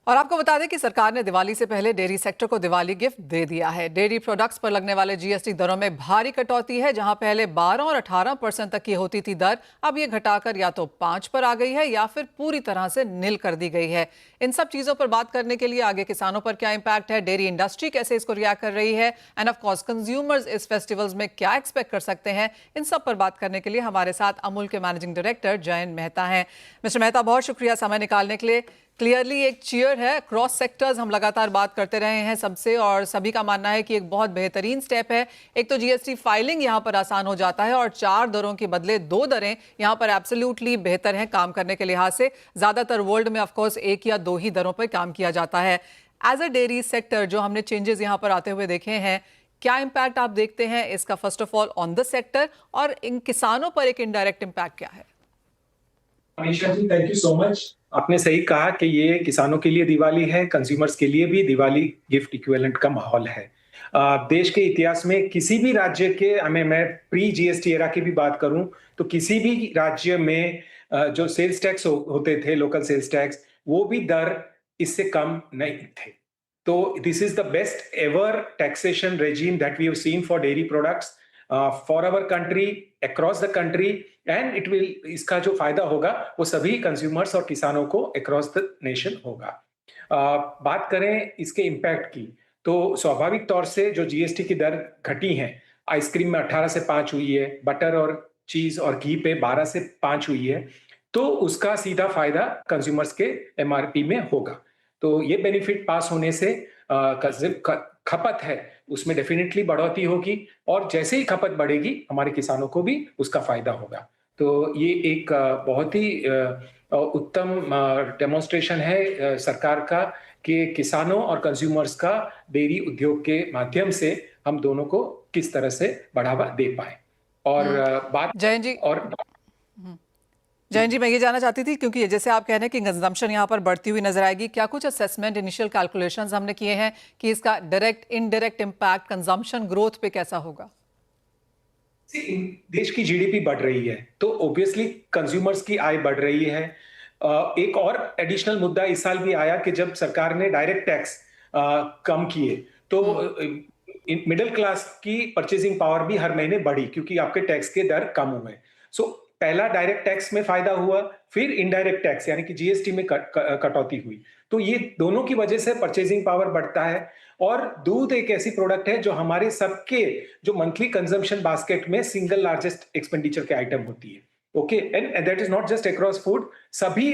और आपको बता दें कि सरकार ने दिवाली से पहले डेयरी सेक्टर को दिवाली गिफ्ट दे दिया है। डेयरी प्रोडक्ट्स पर लगने वाले जीएसटी दरों में भारी कटौती है। जहां पहले 12 और 18% तक की होती थी दर, अब ये घटाकर या तो 5 पर आ गई है या फिर पूरी तरह से नील कर दी गई है। इन सब चीजों पर बात करने के लिए आगे किसानों पर क्या इम्पैक्ट है, डेयरी इंडस्ट्री कैसे इसको रिएक्ट कर रही है, एंड ऑफ कोर्स कंज्यूमर्स इस फेस्टिवल्स में क्या एक्सपेक्ट कर सकते हैं, इन सब पर बात करने के लिए हमारे साथ अमूल के मैनेजिंग डायरेक्टर जयंत मेहता हैं। मिस्टर मेहता, बहुत शुक्रिया समय निकालने के लिए। क्लियरली एक चीयर है, क्रॉस सेक्टर्स हम लगातार बात करते रहे हैं सबसे, और सभी का मानना है कि एक बहुत बेहतरीन स्टेप है। एक तो जीएसटी फाइलिंग यहां पर आसान हो जाता है और 4 दरों के बदले 2 दरें यहां पर एब्सोल्युटली बेहतर हैं काम करने के लिहाज से। ज्यादातर वर्ल्ड में ऑफकोर्स 1 या 2 ही दरों पर काम किया जाता है। एज अ डेयरी सेक्टर जो हमने चेंजेस यहां पर आते हुए देखे हैं, क्या इंपैक्ट आप देखते हैं इसका first of all on the sector, और इन किसानों पर एक इनडायरेक्ट इंपैक्ट क्या है? अमीशा जी, थैंक यू सो मच। आपने सही कहा कि ये किसानों के लिए दिवाली है, कंज्यूमर्स के लिए भी दिवाली गिफ्ट इक्विवेलेंट का माहौल है। देश के इतिहास में किसी भी राज्य के, मैं प्री जीएसटी एरा की भी बात करूं तो किसी भी राज्य में जो सेल्स टैक्स होते थे, लोकल सेल्स टैक्स, वो भी दर इससे कम नहीं थे। तो this is the best ever taxation regime that we have seen for dairy products for our country, across the country, and it will, इसका जो फायदा होगा वो सभी कंज्यूमर्स और किसानों को अक्रॉस द नेशन होगा। बात करें इसके इम्पैक्ट की, तो स्वाभाविक तौर से जो जीएसटी की दर घटी है, आइसक्रीम में 18 से 5 हुई है, बटर और चीज और घी पे 12 से 5 हुई है, तो उसका सीधा फायदा कंज्यूमर्स के एमआरपी में होगा। तो ये बेनिफिट पास होने से खपत है उसमें डेफिनेटली बढ़ोतरी होगी, और जैसे ही खपत बढ़ेगी हमारे किसानों को भी उसका फायदा होगा। तो ये एक बहुत ही उत्तम डेमोन्स्ट्रेशन है सरकार का कि किसानों और कंज्यूमर्स का डेयरी उद्योग के माध्यम से हम दोनों को किस तरह से बढ़ावा दे पाए। और बात जयंत जी, और जयंत जी, मैं ये जानना चाहती थी, क्योंकि जैसे आप कह रहे हैं कि कंजम्पशन यहाँ पर बढ़ती हुई नजर आएगी, क्या कुछ असेसमेंट, इनिशियल कैलकुलेशंस हमने किए हैं कि इसका direct indirect impact consumption growth पे कैसा होगा? देश की जीडीपी बढ़ रही है तो ऑब्वियसली कंज्यूमर्स की आय बढ़ रही है। एक और एडिशनल मुद्दा इस साल भी आया कि जब सरकार ने डायरेक्ट टैक्स कम किए, तो मिडिल क्लास की परचेजिंग पावर भी हर महीने बढ़ी, क्योंकि आपके टैक्स के दर कम हुए। सो पहला डायरेक्ट टैक्स में फायदा हुआ, फिर इनडायरेक्ट टैक्स यानी कि जीएसटी में कटौती हुई। तो ये दोनों की वजह से परचेजिंग पावर बढ़ता है। और दूध एक ऐसी प्रोडक्ट है जो हमारे सबके जो मंथली कंजम्पशन बास्केट में सिंगल लार्जेस्ट एक्सपेंडिचर के आइटम होती है। Okay, and that is not just across food, सभी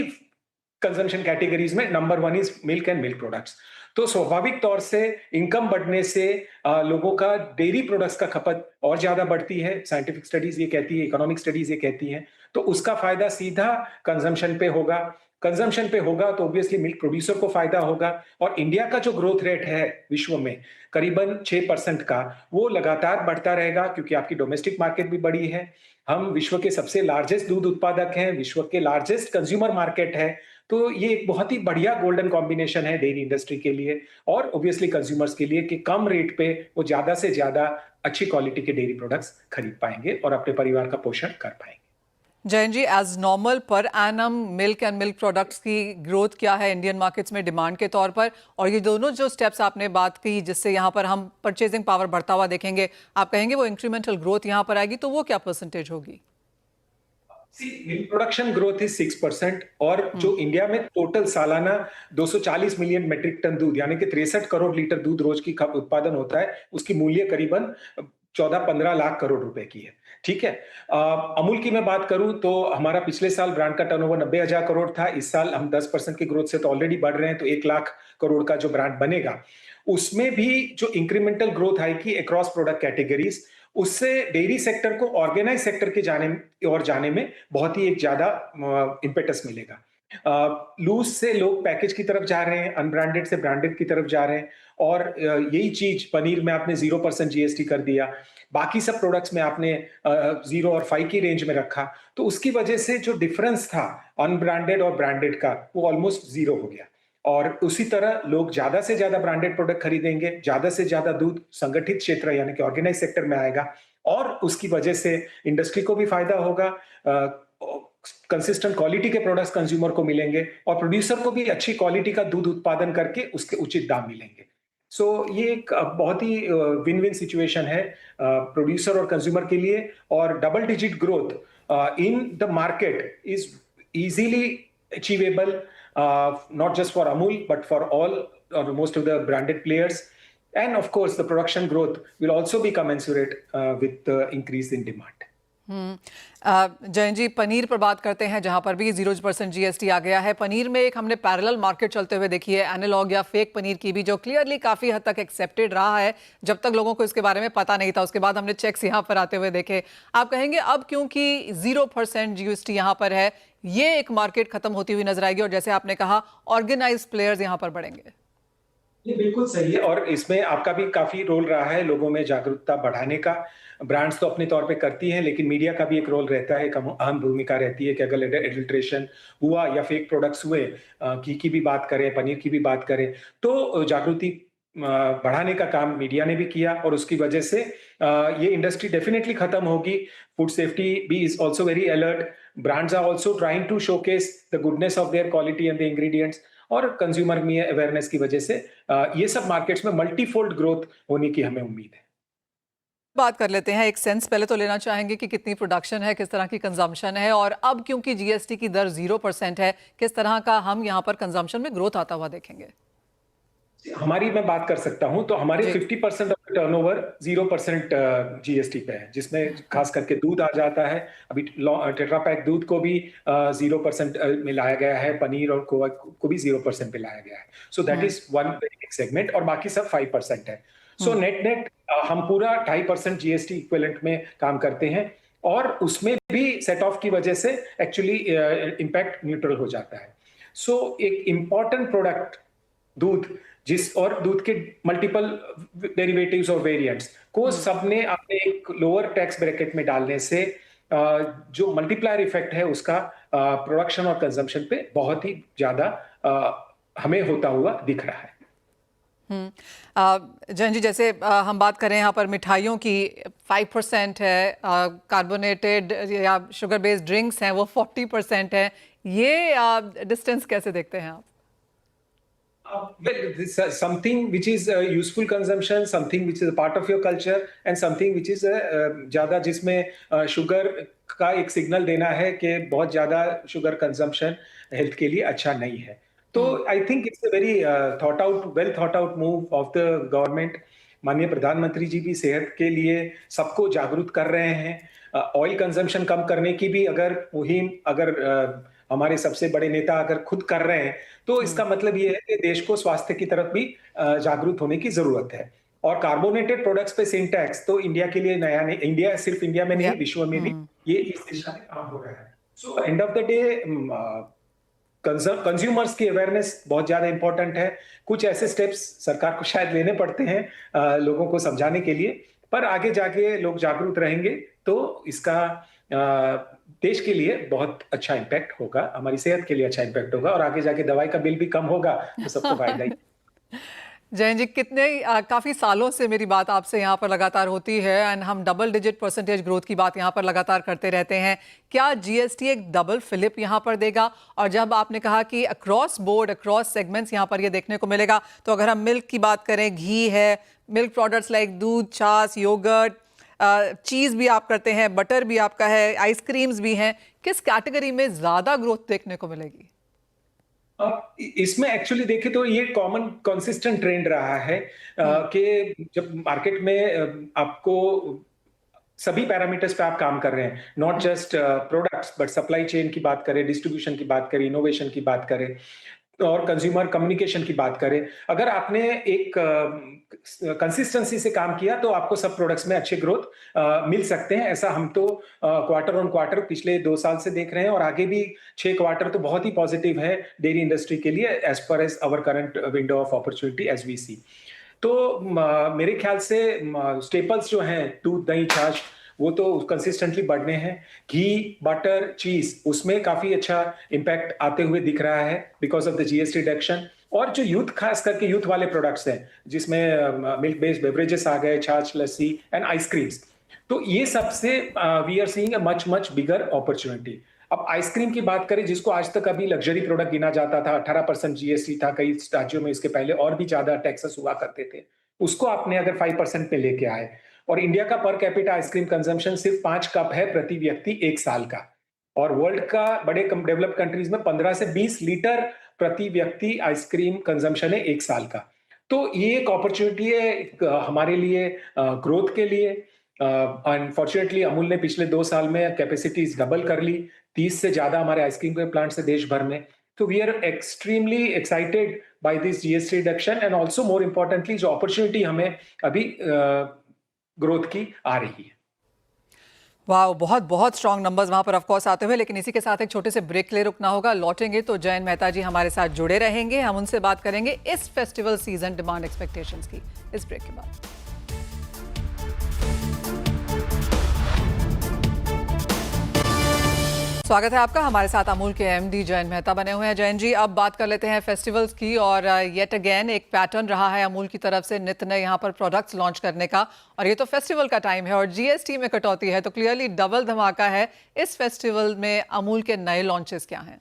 कंजम्पशन कैटेगरीज में number 1 is milk and milk products. तो स्वाभाविक तौर से इनकम बढ़ने से लोगों का डेयरी प्रोडक्ट्स का खपत और ज्यादा बढ़ती है। साइंटिफिक स्टडीज ये कहती है, इकोनॉमिक स्टडीज ये कहती हैं। तो उसका फायदा सीधा कंजम्पशन पे होगा। कंजम्पशन पे होगा तो ऑब्वियसली मिल्क प्रोड्यूसर को फायदा होगा। और इंडिया का जो ग्रोथ रेट है विश्व में करीबन 6% का, वो लगातार बढ़ता रहेगा, क्योंकि आपकी डोमेस्टिक मार्केट भी बड़ी है। हम विश्व के सबसे लार्जेस्ट दूध उत्पादक हैं, विश्व के लार्जेस्ट कंज्यूमर मार्केट है। तो ये एक बहुत ही बढ़िया गोल्डन कॉम्बिनेशन है डेयरी इंडस्ट्री के लिए और ऑब्वियसली कंज्यूमर्स के लिए कि कम रेट पे वो ज्यादा से ज्यादा अच्छी क्वालिटी के डेयरी प्रोडक्ट्स खरीद पाएंगे और अपने परिवार का पोषण कर पाएंगे। Jayant ji, as normal per annum milk and milk products की ग्रोथ क्या है इंडियन मार्केट्स में डिमांड के तौर पर, और ये दोनों जो स्टेप्स आपने बात की जिससे यहाँ पर हम परचेजिंग पावर बढ़ता हुआ देखेंगे, आप कहेंगे वो इंक्रीमेंटल ग्रोथ यहाँ पर आएगी, तो वो क्या परसेंटेज होगी? मिल्क प्रोडक्शन ग्रोथ इज 6%, और जो इंडिया में टोटल सालाना 240 मिलियन मेट्रिक टन दूध यानी कि 63 करोड़ लीटर दूध रोज की उत्पादन होता है, उसकी मूल्य करीबन 14-15 लाख करोड़ रुपए की है। ठीक है। अमूल की मैं बात करूं तो हमारा पिछले साल ब्रांड का टर्नओवर 90,000 करोड़ था। इस साल हम 10% की ग्रोथ से तो ऑलरेडी बढ़ रहे हैं, तो 1 लाख करोड़ का जो ब्रांड बनेगा उसमें भी जो इंक्रीमेंटल ग्रोथ आएगी अक्रॉस प्रोडक्ट कैटेगरीज, उससे डेयरी सेक्टर को ऑर्गेनाइज सेक्टर के जाने में बहुत ही एक ज्यादा इम्पेटस मिलेगा। लूज से लोग पैकेज की तरफ जा रहे हैं, अनब्रांडेड से ब्रांडेड की तरफ जा रहे हैं, और यही चीज पनीर में आपने 0% जीएसटी कर दिया, बाकी सब प्रोडक्ट्स में आपने 0 और 5 की रेंज में रखा, तो उसकी वजह से जो डिफरेंस था अनब्रांडेड और ब्रांडेड का वो ऑलमोस्ट 0 हो गया। और उसी तरह लोग ज्यादा से ज्यादा ब्रांडेड प्रोडक्ट खरीदेंगे, ज्यादा से ज्यादा दूध संगठित क्षेत्र यानी कि ऑर्गेनाइज सेक्टर में आएगा, और उसकी वजह से इंडस्ट्री को भी फायदा होगा, कंसिस्टेंट क्वालिटी के प्रोडक्ट्स कंज्यूमर को मिलेंगे और प्रोड्यूसर को भी अच्छी क्वालिटी का दूध उत्पादन करके उसके उचित दाम मिलेंगे। सो ये एक बहुत ही विन विन सिचुएशन है प्रोड्यूसर और कंज्यूमर के लिए। और double digit growth in the market is easily achievable, not just for Amul but for all or most of the branded players. And of course the production growth will also be commensurate with the increase in demand. Jayant ji, paneer पर बात करते हैं जहां पर भी 0% GST आ गया है। पनीर में एक हमने पैरेलल मार्केट चलते हुए देखी है, एनालॉग या फेक पनीर की भी, जो क्लियरली काफी हद तक एक्सेप्टेड रहा है जब तक लोगों को इसके बारे में पता नहीं था। उसके बाद हमने चेक्स यहां पर आते हुए देखे। आप कहेंगे अब क्योंकि 0% जीएसटी यहां पर है, ये एक मार्केट खत्म होती हुई नजर आएगी और जैसे आपने कहा ऑर्गेनाइज्ड प्लेयर्स यहां पर बढ़ेंगे? ये बिल्कुल सही है और इसमें आपका भी काफी रोल रहा है लोगों में जागरूकता बढ़ाने का। ब्रांड्स तो अपने तौर पे करती हैं, लेकिन मीडिया का भी एक रोल रहता है, एक अहम भूमिका रहती है कि अगर एडल्ट्रेशन हुआ या फेक प्रोडक्ट्स हुए, घी की भी बात करें, पनीर की भी बात करें, तो जागृति बढ़ाने का काम मीडिया ने भी किया और उसकी वजह से ये इंडस्ट्री डेफिनेटली खत्म होगी। फूड सेफ्टी भी is also very alert. Brands are also trying to showcase the goodness of their quality and the ingredients, और कंज्यूमर में अवेयरनेस की वजह से ये सब मार्केट्स में मल्टीफोल्ड ग्रोथ होने की हमें उम्मीद है। बात कर लेते हैं, एक सेंस पहले तो लेना चाहेंगे कि कितनी प्रोडक्शन है, किस तरह की कंजम्पशन है, और अब क्योंकि जीएसटी की दर 0% है, किस तरह का हम यहाँ पर कंजम्पशन में ग्रोथ आता हुआ देखेंगे? हमारी मैं बात कर सकता हूं तो हमारे 50% ऑफ टर्नओवर 0% जीएसटी पे है, जिसमें खास करके दूध आ जाता है। अभी टेट्रा पैक दूध को भी 0% में लाया गया है, पनीर और खोआ को भी 0% पे लाया गया है। So that is one very big segment, और बाकी सब 5% है। सो नेट नेट हम पूरा 2.5% जीएसटी इक्विवेलेंट में काम करते हैं, और उसमें भी सेट ऑफ की वजह से एक्चुअली इम्पैक्ट न्यूट्रल हो जाता है। सो एक इंपॉर्टेंट प्रोडक्ट दूध, जिस और दूध के मल्टीपल डेरिवेटिव्स और वेरिएंट्स को सबने अपने एक लोअर टैक्स ब्रैकेट में डालने से जो मल्टीप्लायर इफेक्ट है उसका प्रोडक्शन और कंजम्पशन पे बहुत ही ज्यादा हमें होता हुआ दिख रहा है। जयंत जी, जैसे हम बात करें यहाँ पर मिठाइयों की, 5% है, कार्बोनेटेड या शुगर बेस्ड ड्रिंक्स हैं वो 40% है, ये डिस्टेंस कैसे देखते हैं आप? Well, this something which is useful consumption, something which is a part of your culture, and something which is ज्यादा जिसमें शुगर का एक सिग्नल देना है कि बहुत ज्यादा शुगर कंजम्पशन हेल्थ के लिए अच्छा नहीं है। तो I think it's a very well thought out move of the government. माननीय प्रधानमंत्री जी भी सेहत के लिए सबको जागरूक कर रहे हैं। ऑयल कंजम्पशन कम करने की भी अगर मुहिम हमारे सबसे बड़े नेता अगर खुद कर रहे हैं, तो इसका मतलब ये है कि देश को स्वास्थ्य की तरफ भी जागरूक होने की जरूरत है। और कार्बोनेटेड प्रोडक्ट्स पे सिन टैक्स तो इंडिया के लिए नया नहीं, इंडिया सिर्फ इंडिया में नहीं, विश्व में भी ये इस दिशा में काम हो रहा है। So end of the day consumers की अवेयरनेस बहुत ज्यादा इंपॉर्टेंट है। कुछ ऐसे स्टेप्स सरकार को शायद लेने पड़ते हैं लोगों को समझाने के लिए, पर आगे जाके लोग जागरूक रहेंगे तो इसका देश के लिए बहुत अच्छा इम्पैक्ट होगा, हमारी सेहत के लिए अच्छा इम्पैक्ट होगा, और आगे जाके दवाई का बिल भी कम होगा तो सबको फायदा ही। जयंत जी, काफी सालों से मेरी बात आपसे यहाँ पर लगातार होती है, एंड हम डबल डिजिट परसेंटेज ग्रोथ की बात यहाँ पर लगातार करते रहते हैं। क्या जीएसटी एक डबल फिलिप यहाँ पर देगा? और जब आपने कहा कि अक्रॉस बोर्ड, अक्रॉस सेगमेंट्स यहाँ पर ये देखने को मिलेगा, तो अगर हम मिल्क की बात करें, घी है, मिल्क प्रोडक्ट्स लाइक दूध, छाछ, योगर्ट, चीज भी आप करते हैं, बटर भी आपका है, आइसक्रीम्स भी हैं, किस कैटेगरी में ज्यादा ग्रोथ देखने को मिलेगी? इसमें एक्चुअली देखें तो ये कॉमन कंसिस्टेंट ट्रेंड रहा है कि जब मार्केट में आपको सभी पैरामीटर्स पे आप काम कर रहे हैं, not just products but supply chain की बात करें, डिस्ट्रीब्यूशन की बात करें, इनोवेशन की बात करें और कंज्यूमर कम्युनिकेशन की बात करें, अगर आपने एक कंसिस्टेंसी से काम किया तो आपको सब प्रोडक्ट्स में अच्छे ग्रोथ मिल सकते हैं। ऐसा हम तो क्वार्टर ऑन क्वार्टर पिछले 2 साल से देख रहे हैं, और आगे भी 6 क्वार्टर तो बहुत ही पॉजिटिव है डेयरी इंडस्ट्री के लिए, as per as our current window of opportunity as we see. तो मेरे ख्याल से स्टेपल्स जो हैं, दूध, दही, छाछ, वो तो कंसिस्टेंटली बढ़ने हैं। घी, बटर, चीज, उसमें काफी अच्छा इम्पैक्ट आते हुए दिख रहा है because of the GST reduction. और जो यूथ, खास करके यूथ वाले प्रोडक्ट्स हैं, जिसमें मिल्क बेस्ड बेवरेजेस आ गए, छाछ, लस्सी एंड आइसक्रीम्स, तो ये सबसे we are seeing a much bigger opportunity. अब आइसक्रीम की बात करें, जिसको आज तक अभी लग्जरी प्रोडक्ट गिना जाता था, 18% जीएसटी था, कई राज्यों में इसके पहले और भी ज्यादा टैक्सेस हुआ करते थे, उसको आपने अगर 5% पे लेके आए, और इंडिया का पर कैपिटा आइसक्रीम कंजम्पशन सिर्फ 5 कप है प्रति व्यक्ति एक साल का, और वर्ल्ड का बड़े डेवलप्ड कंट्रीज में 15 से 20 लीटर प्रति व्यक्ति आइसक्रीम कंजम्पशन है एक साल का। तो ये एक अपॉर्चुनिटी है हमारे लिए ग्रोथ के लिए। अनफॉर्चुनेटली अमूल ने पिछले 2 साल में कैपेसिटीज डबल कर ली, 30 से ज्यादा हमारे आइसक्रीम के प्लांट्स है देश भर में। तो we are extremely excited by this GST reduction, and also more importantly जो अपॉर्चुनिटी हमें अभी ग्रोथ की आ रही है। वाह, बहुत बहुत स्ट्रॉन्ग नंबर्स वहां पर ऑफ कोर्स आते हुए, लेकिन इसी के साथ एक छोटे से ब्रेक ले रुकना होगा। लौटेंगे तो जयंत मेहता जी हमारे साथ जुड़े रहेंगे, हम उनसे बात करेंगे इस फेस्टिवल सीजन डिमांड एक्सपेक्टेशंस की, इस ब्रेक के बाद। स्वागत है आपका, हमारे साथ अमूल के एमडी जयंत मेहता बने हुए हैं। जयंत जी, अब बात कर लेते हैं फेस्टिवल्स की, और येट अगेन एक पैटर्न रहा है अमूल की तरफ से नित नए यहाँ पर प्रोडक्ट्स लॉन्च करने का, और ये तो फेस्टिवल का टाइम है और जीएसटी में कटौती है, तो क्लियरली डबल धमाका है। इस फेस्टिवल में अमूल के नए लॉन्चेस क्या हैं?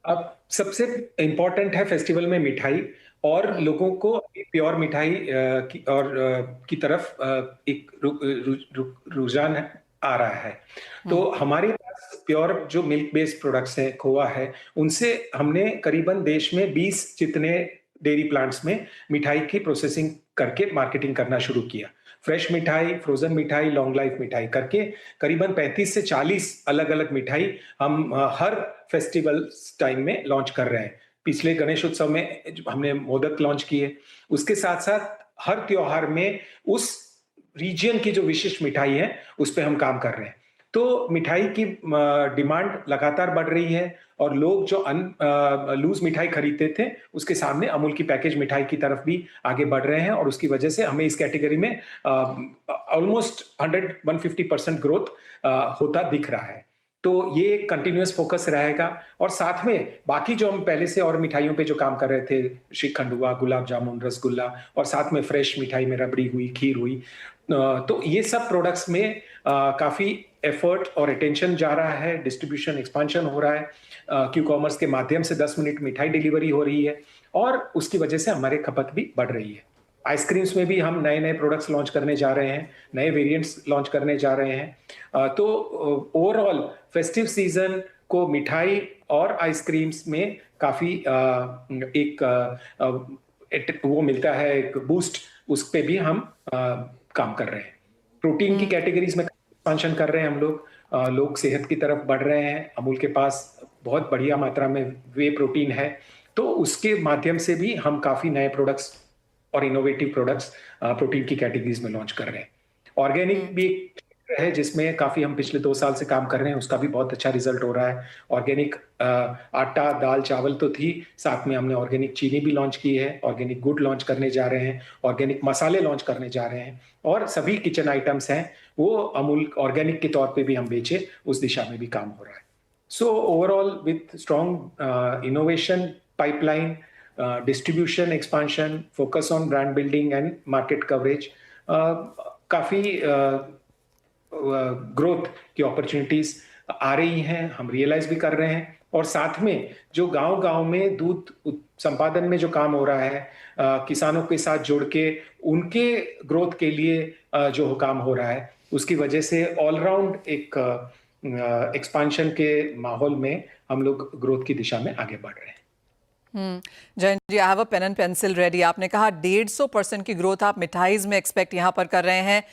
अब सबसे इम्पोर्टेंट है फेस्टिवल में मिठाई, और लोगों को प्योर मिठाई की तरफ एक रुझान आ रहा है। तो हमारे पास प्योर जो मिल्क बेस्ड प्रोडक्ट्स हैं, खोआ है, उनसे हमने करीबन देश में 20 जितने डेयरी प्लांट्स में मिठाई की प्रोसेसिंग करके मार्केटिंग करना शुरू किया। फ्रेश मिठाई, फ्रोजन मिठाई, लॉन्ग लाइफ मिठाई करके करीबन 35 से 40 अलग अलग मिठाई हम हर फेस्टिवल टाइम में लॉन्च कर रहे हैं। पिछले गणेश उत्सव में हमने मोदक लॉन्च किए, उसके साथ साथ हर त्योहार में उस रीजन की जो विशिष्ट मिठाई है उस पे हम काम कर रहे हैं। तो मिठाई की डिमांड लगातार बढ़ रही है, और लोग जो लूज मिठाई खरीदते थे उसके सामने अमूल की पैकेज मिठाई की तरफ भी आगे बढ़ रहे हैं, और उसकी वजह से हमें इस कैटेगरी में ऑलमोस्ट 150% ग्रोथ होता दिख रहा है। तो ये एक कंटिन्यूअस फोकस रहेगा, और साथ में बाकी जो हम पहले से और मिठाइयों पे जो काम कर रहे थे, श्रीखंड हुआ, गुलाब जामुन, रसगुल्ला, और साथ में फ्रेश मिठाई में रबड़ी हुई, खीर हुई, तो ये सब प्रोडक्ट्स में काफी एफर्ट और अटेंशन जा रहा है, डिस्ट्रीब्यूशन एक्सपांशन हो रहा है, क्यू कॉमर्स के माध्यम से 10 मिनट मिठाई डिलीवरी हो रही है, और उसकी वजह से हमारे खपत भी बढ़ रही है। आइसक्रीम्स में भी हम नए नए प्रोडक्ट्स लॉन्च करने जा रहे हैं, नए वेरिएंट्स लॉन्च करने जा रहे हैं। तो ओवरऑल फेस्टिव सीजन को मिठाई और आइसक्रीम्स में काफी वो मिलता है, एक बूस्ट, उस पे भी हम काम कर रहे हैं। प्रोटीन की कैटेगरीज में एक्सपांशन कर रहे हैं हम लोग, लोग सेहत की तरफ बढ़ रहे हैं, अमूल के पास बहुत बढ़िया मात्रा में वे प्रोटीन है, तो उसके माध्यम से भी हम काफी नए प्रोडक्ट्स और इनोवेटिव प्रोडक्ट्स प्रोटीन की कैटेगरीज में लॉन्च कर रहे हैं। ऑर्गेनिक भी है जिसमें काफी हम पिछले 2 साल से काम कर रहे हैं, उसका भी बहुत अच्छा रिजल्ट हो रहा है। ऑर्गेनिक आटा, दाल, चावल तो थी, साथ में हमने ऑर्गेनिक चीनी भी लॉन्च की है, ऑर्गेनिक गुड़ लॉन्च करने जा रहे हैं, ऑर्गेनिक मसाले लॉन्च करने जा रहे हैं, और सभी किचन आइटम्स हैं वो अमूल ऑर्गेनिक के तौर पे भी हम बेचे, उस दिशा में भी काम हो रहा है। So overall with strong innovation pipeline, distribution expansion, focus on brand building and market coverage, काफी ग्रोथ की अपॉर्चुनिटीज आ रही हैं, हम रियलाइज भी कर रहे हैं, और साथ में जो गांव-गांव में दूध संपादन में जो काम हो रहा है, किसानों के साथ जुड़ के उनके ग्रोथ के लिए जो काम हो रहा है, उसकी वजह से ऑलराउंड एक एक्सपांशन के माहौल में हम लोग ग्रोथ की दिशा में आगे बढ़ रहे हैं। Jayant ji, I have a pen and pencil ready. आपने कहा 150% की ग्रोथ आप मिठाइज में एक्सपेक्ट यहाँ पर कर रहे हैं,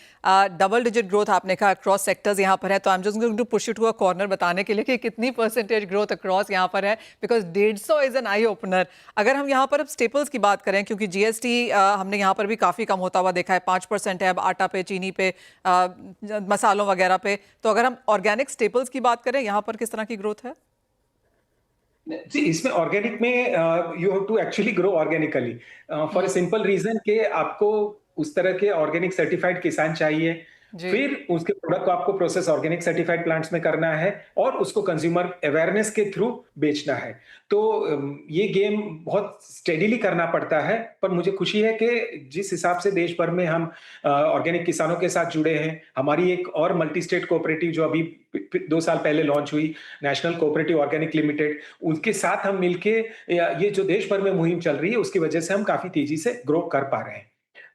डबल डिजिट ग्रोथ आपने कहा अक्रॉस सेक्टर्स यहाँ पर है, तो I am just going to push it to a corner बताने के लिए कि कितनी परसेंटेज ग्रोथ अक्रॉस यहाँ पर है, because 150 is an eye opener. अगर हम यहाँ पर अब स्टेपल्स की बात करें, क्योंकि जीएसटी हमने यहाँ पर भी काफ़ी कम होता हुआ देखा है, 5% है अब आटा पे, चीनी पे, मसालों वगैरह पे, तो अगर हम ऑर्गेनिक स्टेपल्स की बात करें, यहाँ पर किस तरह की ग्रोथ है? जी, इसमें ऑर्गेनिक में you have to actually grow organically for a simple reason कि आपको उस तरह के ऑर्गेनिक सर्टिफाइड किसान चाहिए, जी। फिर उसके प्रोडक्ट को आपको प्रोसेस ऑर्गेनिक सर्टिफाइड प्लांट्स में करना है और उसको कंज्यूमर अवेयरनेस के थ्रू बेचना है। तो ये गेम बहुत स्टेडीली करना पड़ता है, पर मुझे खुशी है कि जिस हिसाब से देश भर में हम ऑर्गेनिक किसानों के साथ जुड़े हैं, हमारी एक और मल्टी स्टेट कोऑपरेटिव जो अभी 2 साल पहले लॉन्च हुई, नेशनल कोऑपरेटिव ऑर्गेनिक लिमिटेड, उनके साथ हम मिलके ये जो देश भर में मुहिम चल रही है, उसकी वजह से हम काफी तेजी से ग्रो कर पा रहे हैं।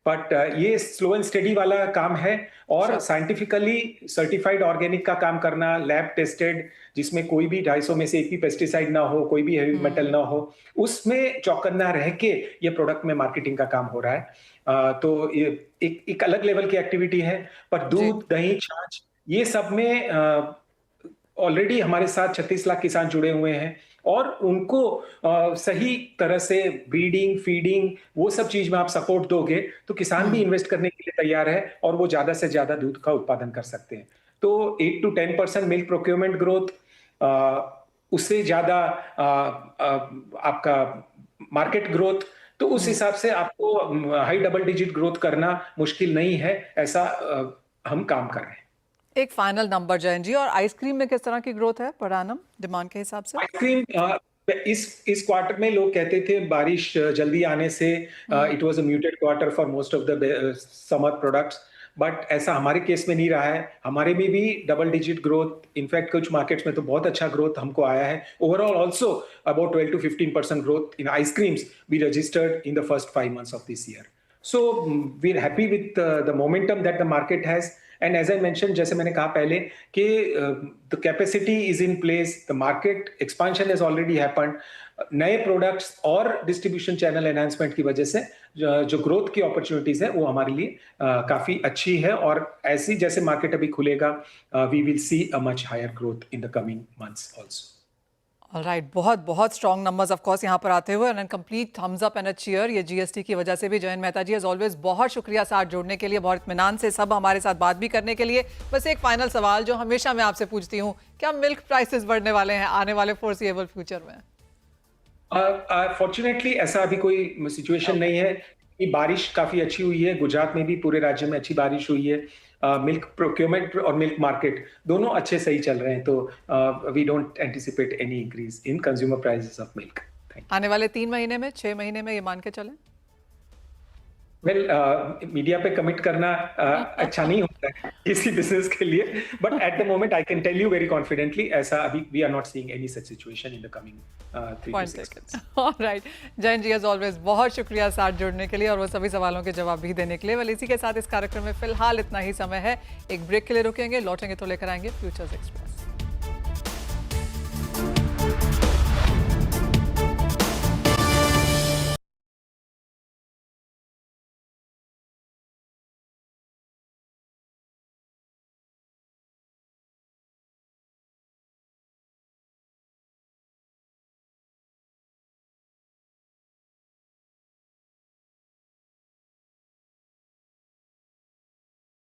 बट ये स्लो एंड स्टेडी वाला काम है और Sure. साइंटिफिकली सर्टिफाइड ऑर्गेनिक का काम करना, लैब टेस्टेड, जिसमें कोई भी 250 में से एक भी पेस्टिसाइड ना हो, कोई भी हेवी मेटल ना हो, उसमें चौकन्ना रह के ये प्रोडक्ट में मार्केटिंग का काम हो रहा है। तो ये एक अलग लेवल की एक्टिविटी है, पर जी। दूध, दही, छाछ ये सब में ऑलरेडी हमारे साथ 36 लाख किसान जुड़े हुए हैं और उनको सही तरह से ब्रीडिंग, फीडिंग वो सब चीज में आप सपोर्ट दोगे तो किसान भी इन्वेस्ट करने के लिए तैयार है और वो ज्यादा से ज्यादा दूध का उत्पादन कर सकते हैं। तो 8 to 10% मिल्क प्रोक्योरमेंट ग्रोथ, उससे ज्यादा आपका मार्केट ग्रोथ, तो उस हिसाब से आपको हाई डबल डिजिट ग्रोथ करना मुश्किल नहीं है, ऐसा हम काम कर रहे हैं। एक फाइनल नंबर जयंत जी, और आइसक्रीम में किस तरह की ग्रोथ है पर एनम डिमांड के हिसाब से? आइसक्रीम इस क्वार्टर में लोग कहते थे बारिश जल्दी आने से it was a muted quarter for most of the summer products, but ऐसा हमारे केस में नहीं रहा है। हमारे में भी डबल डिजिट ग्रोथ, इनफैक्ट कुछ मार्केट्स में तो बहुत अच्छा ग्रोथ हमको आया है। Overall also about 12 to 15% growth in ice creams we registered in the first 5 months of this year. So we're happy with the momentum that the market has, and as I mentioned, जैसे मैंने कहा पहले कि the capacity is in place, the market expansion has already happened, नए products और distribution channel enhancement की वजह से जो ग्रोथ की अपॉर्चुनिटीज है वो हमारे लिए काफी अच्छी है और ऐसी जैसे मार्केट अभी खुलेगा we will see a much higher growth in the coming months also. Alright, बहुत बहुत स्ट्रॉन्ग नंबर्स ऑफ कोर्स यहाँ पर आते हुए and complete thumbs up and a cheer ये जीएसटी की वजह से भी। जयंत मेहता जी एज ऑलवेज बहुत शुक्रिया साथ जोड़ने के लिए, बहुत इत्मीनान से सब हमारे साथ बात भी करने के लिए। बस एक फाइनल सवाल जो हमेशा मैं आपसे पूछती हूँ, क्या मिल्क प्राइसेस बढ़ने वाले हैं आने वाले फोर्सिएबल फ्यूचर में? फॉर्चुनेटली ऐसा अभी कोई सिचुएशन नहीं है कि बारिश काफी अच्छी हुई है, गुजरात में भी पूरे राज्य में अच्छी बारिश हुई है, मिल्क प्रोक्योरमेंट और मिल्क मार्केट दोनों अच्छे सही चल रहे हैं, तो we don't anticipate any increase in consumer prices of milk. आने वाले 3 महीने में, 6 महीने में ये मान के चलें? वेल मीडिया पे कमिट करना अच्छा नहीं होता है किसी बिजनेस के लिए, but at the moment I can tell you very confidently ऐसा अभी we are not seeing any such situation in the coming 3 to 6 months। Alright, Jayant ji as always बहुत शुक्रिया साथ जुड़ने के लिए और वो सभी सवालों के जवाब भी देने के लिए। वेल इसी के साथ इस कार्यक्रम में फिलहाल इतना ही समय है, एक ब्रेक के लिए रुकेंगे, लौटेंगे तो लेकर आएंगे फ्यूचर्स एक्सप्रेस।